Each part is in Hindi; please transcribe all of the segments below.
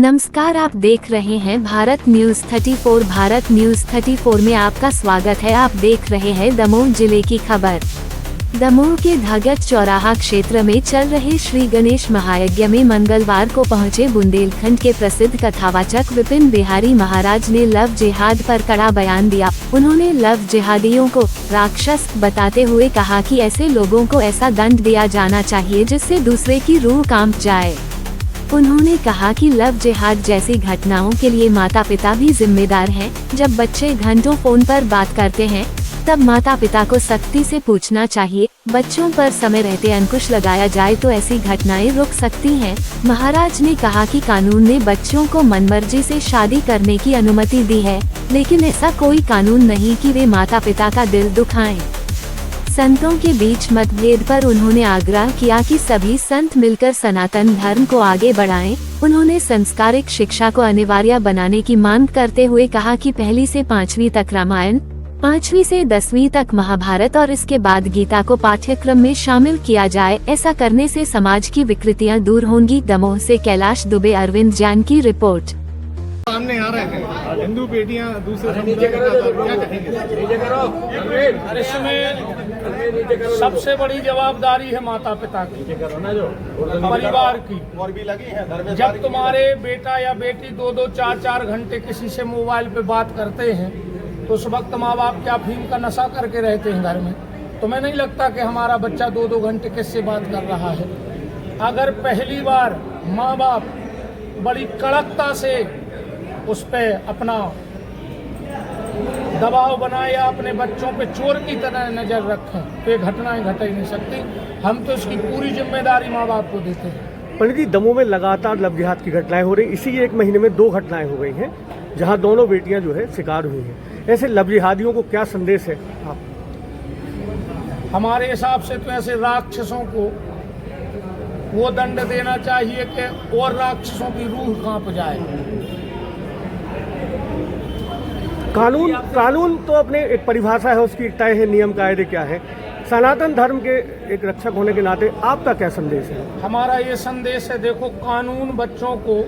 नमस्कार, आप देख रहे हैं भारत न्यूज 34। भारत न्यूज 34 में आपका स्वागत है। आप देख रहे हैं दमोह जिले की खबर। दमोह के धागट चौराहा क्षेत्र में चल रहे श्री गणेश महायज्ञ में मंगलवार को पहुंचे बुंदेलखंड के प्रसिद्ध कथावाचक विपिन बिहारी महाराज ने लव जिहाद पर कड़ा बयान दिया। उन्होंने लव जिहादियों को राक्षस बताते हुए कहा कि ऐसे लोगों को ऐसा दंड दिया जाना चाहिए जिससे दूसरे की रूह कांप जाए। उन्होंने कहा कि लव जिहाद जैसी घटनाओं के लिए माता पिता भी जिम्मेदार हैं। जब बच्चे घंटों फोन पर बात करते हैं तब माता पिता को सख्ती से पूछना चाहिए। बच्चों पर समय रहते अंकुश लगाया जाए तो ऐसी घटनाएं रुक सकती हैं। महाराज ने कहा कि कानून ने बच्चों को मनमर्जी से शादी करने की अनुमति दी है, लेकिन ऐसा कोई कानून नहीं कि वे माता पिता का दिल दुखाएं। संतों के बीच मतभेद पर उन्होंने आग्रह किया कि सभी संत मिलकर सनातन धर्म को आगे बढ़ाएं। उन्होंने संस्कारिक शिक्षा को अनिवार्य बनाने की मांग करते हुए कहा कि 1ली से 5वीं तक रामायण, 5वीं से 10वीं तक महाभारत और इसके बाद गीता को पाठ्यक्रम में शामिल किया जाए। ऐसा करने से समाज की विकृतियां दूर होंगी। दमोह से कैलाश दुबे, अरविंद जैन की रिपोर्ट। सामने आ रहे हैं हिंदू बेटियां दूसरे समुदाय के साथ क्या कहेंगे? इसमें सबसे बड़ी जवाबदारी है माता पिता की, परिवार की। और भी लगी है। जब तुम्हारे बेटा या बेटी 2-2, 4-4 घंटे किसी से मोबाइल पे बात करते हैं तो उस वक्त माँ बाप क्या अफीम का नशा करके रहते हैं घर में? तुम्हें नहीं लगता कि हमारा बच्चा 2-2 घंटे किससे बात कर रहा है? अगर पहली बार माँ बाप बड़ी कड़कता से उस पे अपना दबाव बनाए या अपने बच्चों पे चोर की तरह नजर रखें तो ये घटनाएं घट ही नहीं सकती। हम तो इसकी पूरी जिम्मेदारी माँ बाप को देते हैं। पंडित जी, दमोह में लगातार लव जिहाद की घटनाएं हो रही। इसी एक महीने में 2 घटनाएं हो गई हैं जहां दोनों बेटियां जो है शिकार हुई हैं। ऐसे लव जिहादियों को क्या संदेश है आप? हमारे हिसाब से तो ऐसे राक्षसों को वो दंड देना चाहिए कि और राक्षसों की रूह कांप जाए। कानून तो अपने एक परिभाषा है, उसकी एक तय है, नियम कायदे क्या है। सनातन धर्म के एक रक्षक होने के नाते आपका क्या संदेश है? हमारा ये संदेश है, देखो, कानून बच्चों को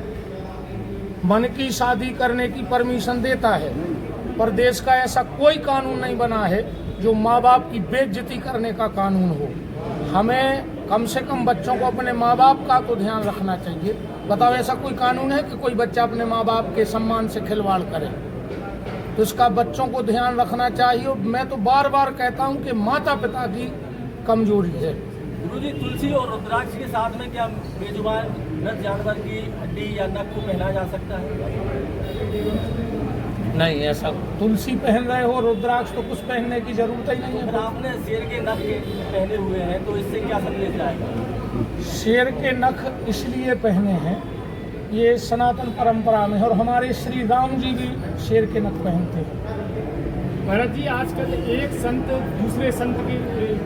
मन की शादी करने की परमिशन देता है, पर देश का ऐसा कोई कानून नहीं बना है जो माँ बाप की बेइज्जती करने का कानून हो। हमें कम से कम बच्चों को अपने माँ बाप का तो ध्यान रखना चाहिए। बताओ, ऐसा कोई कानून है कि कोई बच्चा अपने माँ बाप के सम्मान से खिलवाड़ करे? तो इसका बच्चों को ध्यान रखना चाहिए। मैं तो बार बार कहता हूँ कि माता पिता की कमजोरी है। गुरुजी, तुलसी और रुद्राक्ष के साथ में क्या बेजुबान मृत जानवर की हड्डी या नख को पहना जा सकता है? नहीं, ऐसा तुलसी पहन रहे हो, रुद्राक्ष तो कुछ पहनने की जरूरत ही नहीं है। आपने शेर के नख पहने हुए हैं तो इससे क्या संदेश जाएगा? शेर के नख इसलिए पहने हैं, ये सनातन परंपरा में है, और हमारे श्री राम जी भी शेर के नख पहनते हैं। महाराज जी, आजकल एक संत दूसरे संत की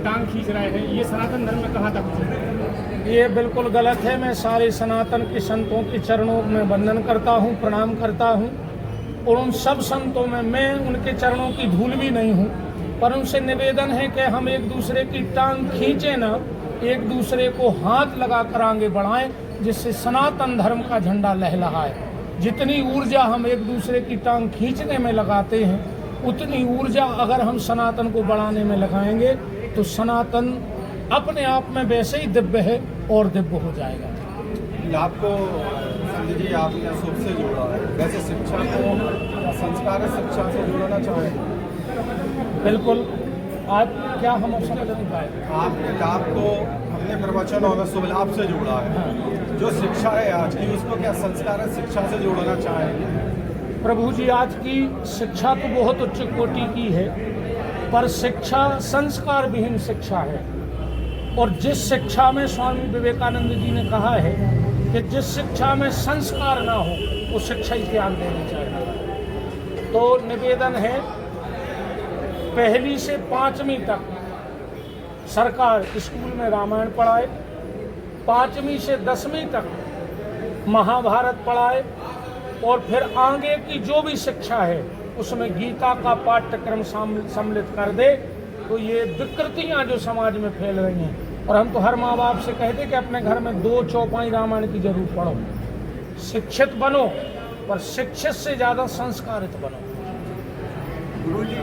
टांग खींच रहे हैं, ये सनातन धर्म में कहा था कुछ? ये बिल्कुल गलत है। मैं सारे सनातन के संतों के चरणों में वंदन करता हूँ, प्रणाम करता हूँ, और उन सब संतों में मैं उनके चरणों की धूल भी नहीं हूँ, पर उनसे निवेदन है कि हम एक दूसरे की टांग खींचे ना, एक दूसरे को हाथ लगा कर आगे बढ़ाएं, जिससे सनातन धर्म का झंडा लहलहाए। जितनी ऊर्जा हम एक दूसरे की टांग खींचने में लगाते हैं, उतनी ऊर्जा अगर हम सनातन को बढ़ाने में लगाएंगे तो सनातन अपने आप में वैसे ही दिव्य है और दिव्य हो जाएगा। आपको संजय जी, आपने सुख से जोड़ा है, वैसे शिक्षा को संस्कार शिक्षा से जोड़ना चाहेंगे? बिल्कुल। आज क्या हम समझ नहीं पाए? आपको अपने प्रवचन और शुभ लाभ से जोड़ा है। जो शिक्षा है आज की, उसको क्या संस्कार शिक्षा से जोड़ना चाहेंगे? प्रभु जी, आज की शिक्षा तो बहुत उच्च कोटि की है, पर शिक्षा संस्कार विहीन शिक्षा है। और जिस शिक्षा में स्वामी विवेकानंद जी ने कहा है कि जिस शिक्षा में संस्कार ना हो वो शिक्षा ही त्याग देनी चाहिए। तो निवेदन है, 1ली से 5वीं तक सरकार स्कूल में रामायण पढ़ाए, 5वीं से 10वीं तक महाभारत पढ़ाए, और फिर आगे की जो भी शिक्षा है उसमें गीता का पाठ्यक्रम सम्मिलित कर दे। तो ये विकृतियां जो समाज में फैल रही हैं, और हम तो हर माँ बाप से कहते कि अपने घर में 2 चौपाई रामायण की जरूर पढ़ो, शिक्षित बनो, पर शिक्षित से ज़्यादा संस्कारित बनो। गुरुजी